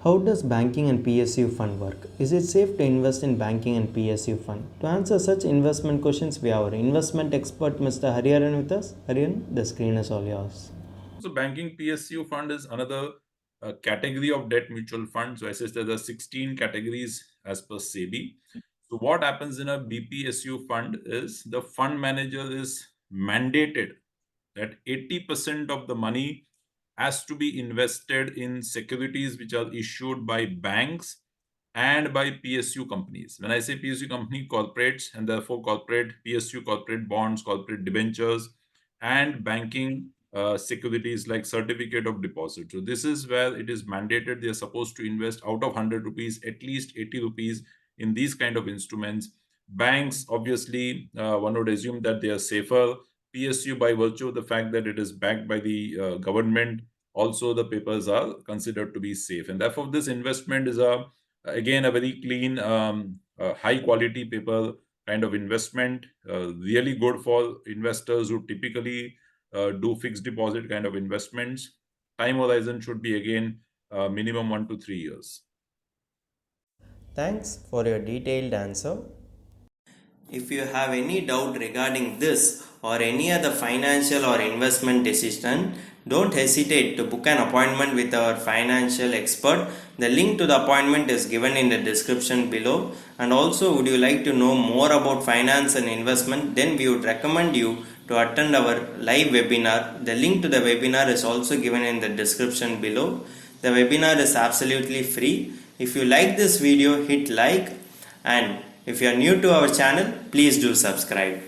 How does banking and PSU fund work? Is it safe to invest in banking and PSU fund? To answer such investment questions, we have our investment expert Mr. Hariharan with us. Hariharan, the screen is all yours. So banking PSU fund is another category of debt mutual fund. So I said there are 16 categories as per SEBI. So what happens in a BPSU fund is the fund manager is mandated that 80% of the money has to be invested in securities which are issued by banks and by PSU companies. When I say PSU company, corporates, and therefore corporate PSU, corporate bonds, corporate debentures, and banking securities like certificate of deposit. So this is where it is mandated they are supposed to invest out of 100 rupees at least 80 rupees in these kind of instruments. Banks, obviously, one would assume that they are safer. PSU, by virtue of the fact that it is backed by the government, also the papers are considered to be safe, and therefore this investment is a again a very clean, high quality paper kind of investment, really good for investors who typically do fixed deposit kind of investments. Time horizon should be again minimum 1 to 3 years. Thanks for your detailed answer. If you have any doubt regarding this or any other financial or investment decision, don't hesitate to book an appointment with our financial expert. The link to the appointment is given in the description below. And also, would you like to know more about finance and investment? Then we would recommend you to attend our live webinar. The link to the webinar is also given in the description below. The webinar is absolutely free. If you like this video, hit like, and if you are new to our channel, please do subscribe.